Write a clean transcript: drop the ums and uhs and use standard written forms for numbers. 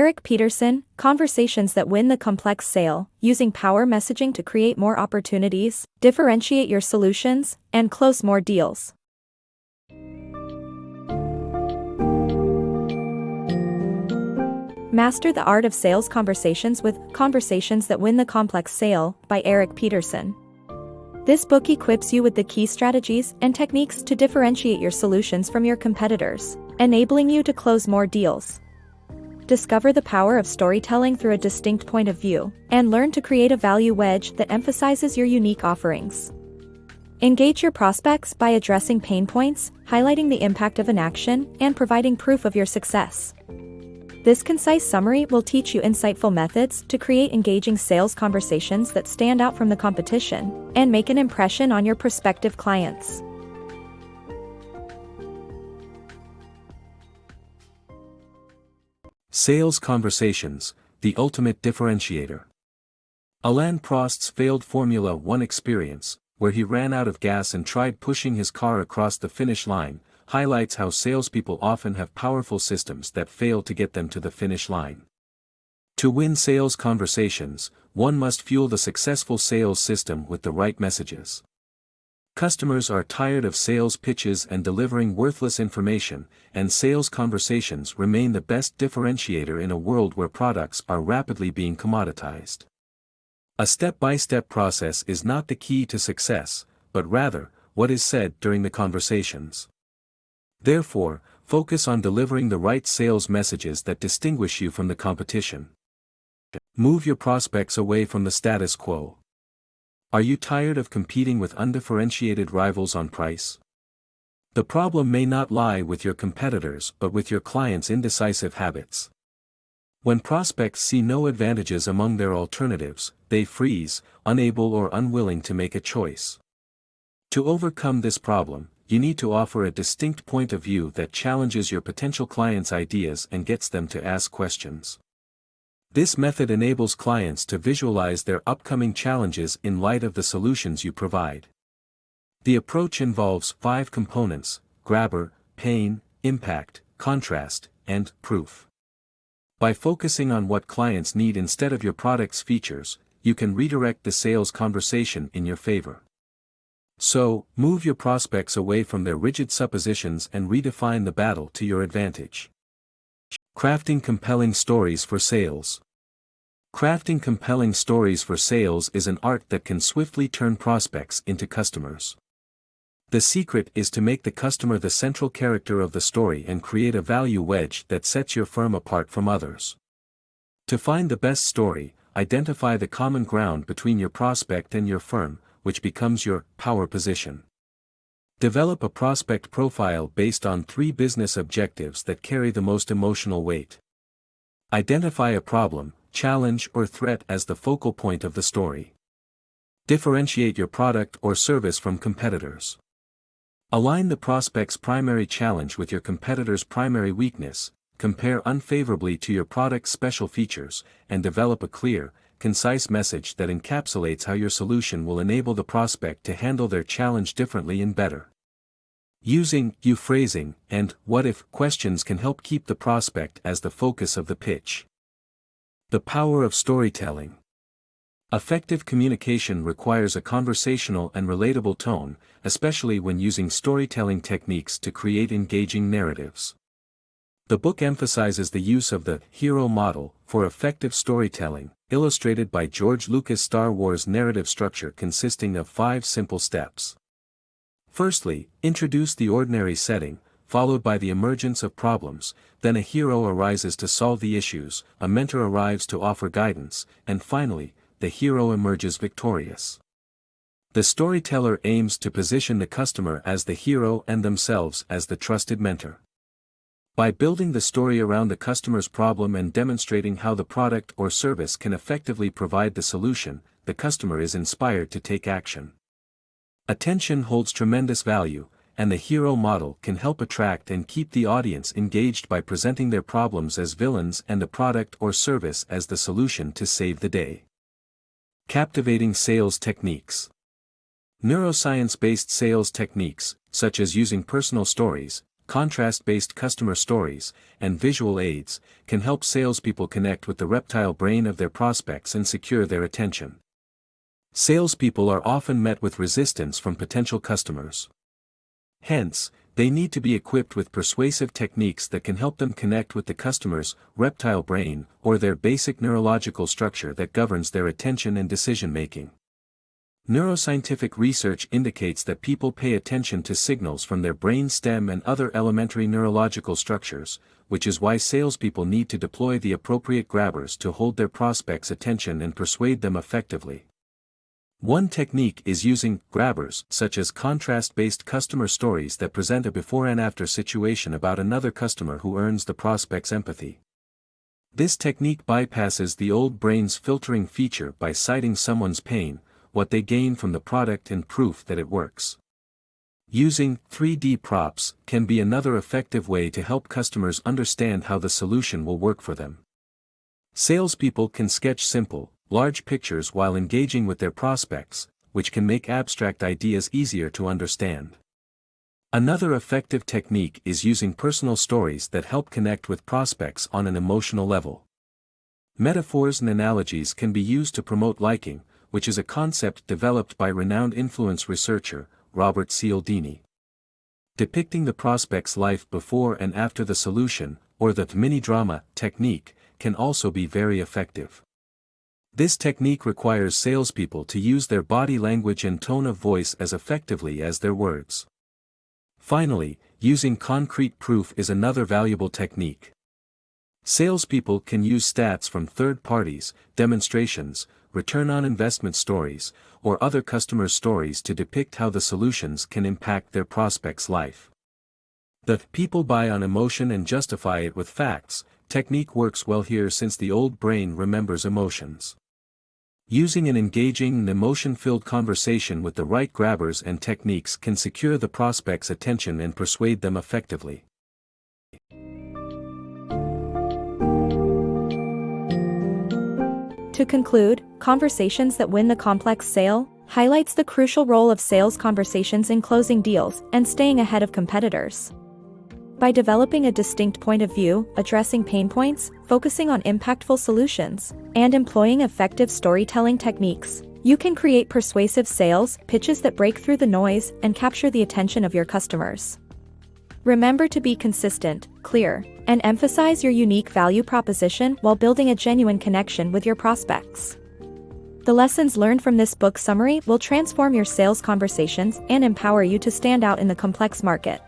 Erik Peterson, Conversations that Win the Complex Sale, Using Power Messaging to Create More Opportunities, Differentiate Your Solutions, and Close More Deals. Master the Art of Sales Conversations with Conversations That Win the Complex Sale by Erik Peterson. This book equips you with the key strategies and techniques to differentiate your solutions from your competitors, enabling you to close more deals. Discover the power of storytelling through a distinct point of view, and learn to create a value wedge that emphasizes your unique offerings. Engage your prospects by addressing pain points, highlighting the impact of an action, and providing proof of your success. This concise summary will teach you insightful methods to create engaging sales conversations that stand out from the competition and make an impression on your prospective clients. Sales Conversations, the Ultimate Differentiator. Alain Prost's failed Formula One experience, where he ran out of gas and tried pushing his car across the finish line, highlights how salespeople often have powerful systems that fail to get them to the finish line. To win sales conversations, one must fuel the successful sales system with the right messages. Customers are tired of sales pitches and delivering worthless information, and sales conversations remain the best differentiator in a world where products are rapidly being commoditized. A step-by-step process is not the key to success, but rather, what is said during the conversations. Therefore, focus on delivering the right sales messages that distinguish you from the competition. Move your prospects away from the status quo. Are you tired of competing with undifferentiated rivals on price? The problem may not lie with your competitors but with your clients' indecisive habits. When prospects see no advantages among their alternatives, they freeze, unable or unwilling to make a choice. To overcome this problem, you need to offer a distinct point of view that challenges your potential clients' ideas and gets them to ask questions. This method enables clients to visualize their upcoming challenges in light of the solutions you provide. The approach involves 5 components: grabber, pain, impact, contrast, and proof. By focusing on what clients need instead of your product's features, you can redirect the sales conversation in your favor. So, move your prospects away from their rigid suppositions and redefine the battle to your advantage. Crafting compelling stories for sales. Crafting compelling stories for sales is an art that can swiftly turn prospects into customers. The secret is to make the customer the central character of the story and create a value wedge that sets your firm apart from others. To find the best story, identify the common ground between your prospect and your firm, which becomes your power position. Develop a prospect profile based on 3 business objectives that carry the most emotional weight. Identify a problem, challenge or threat as the focal point of the story. Differentiate your product or service from competitors. Align the prospect's primary challenge with your competitor's primary weakness, compare unfavorably to your product's special features, and develop a clear, concise message that encapsulates how your solution will enable the prospect to handle their challenge differently and better. Using you phrasing and what-if questions can help keep the prospect as the focus of the pitch. The power of storytelling. Effective communication requires a conversational and relatable tone, especially when using storytelling techniques to create engaging narratives. The book emphasizes the use of the hero model for effective storytelling, illustrated by George Lucas' Star Wars narrative structure consisting of 5 simple steps. Firstly, introduce the ordinary setting, followed by the emergence of problems, then a hero arises to solve the issues, a mentor arrives to offer guidance, and finally, the hero emerges victorious. The storyteller aims to position the customer as the hero and themselves as the trusted mentor. By building the story around the customer's problem and demonstrating how the product or service can effectively provide the solution, the customer is inspired to take action. Attention holds tremendous value, and the hero model can help attract and keep the audience engaged by presenting their problems as villains and the product or service as the solution to save the day. Captivating sales techniques. Neuroscience-based sales techniques, such as using personal stories, contrast-based customer stories, and visual aids, can help salespeople connect with the reptile brain of their prospects and secure their attention. Salespeople are often met with resistance from potential customers. Hence, they need to be equipped with persuasive techniques that can help them connect with the customer's reptile brain, or their basic neurological structure that governs their attention and decision-making. Neuroscientific research indicates that people pay attention to signals from their brain stem and other elementary neurological structures, which is why salespeople need to deploy the appropriate grabbers to hold their prospects' attention and persuade them effectively. One technique is using grabbers, such as contrast-based customer stories that present a before and after situation about another customer who earns the prospect's empathy. This technique bypasses the old brain's filtering feature by citing someone's pain, what they gain from the product, and proof that it works. Using 3D props can be another effective way to help customers understand how the solution will work for them. Salespeople can sketch simple, large pictures while engaging with their prospects, which can make abstract ideas easier to understand. Another effective technique is using personal stories that help connect with prospects on an emotional level. Metaphors and analogies can be used to promote liking, which is a concept developed by renowned influence researcher, Robert Cialdini. Depicting the prospect's life before and after the solution, or the mini-drama technique, can also be very effective. This technique requires salespeople to use their body language and tone of voice as effectively as their words. Finally, using concrete proof is another valuable technique. Salespeople can use stats from third parties, demonstrations, return on investment stories, or other customers' stories to depict how the solutions can impact their prospect's life. The "people buy on emotion and justify it with facts" technique works well here since the old brain remembers emotions. Using an engaging and emotion-filled conversation with the right grabbers and techniques can secure the prospect's attention and persuade them effectively. To conclude, Conversations That Win the Complex Sale highlights the crucial role of sales conversations in closing deals and staying ahead of competitors. By developing a distinct point of view, addressing pain points, focusing on impactful solutions, and employing effective storytelling techniques, you can create persuasive sales pitches that break through the noise and capture the attention of your customers. Remember to be consistent, clear, and emphasize your unique value proposition while building a genuine connection with your prospects. The lessons learned from this book summary will transform your sales conversations and empower you to stand out in the complex market.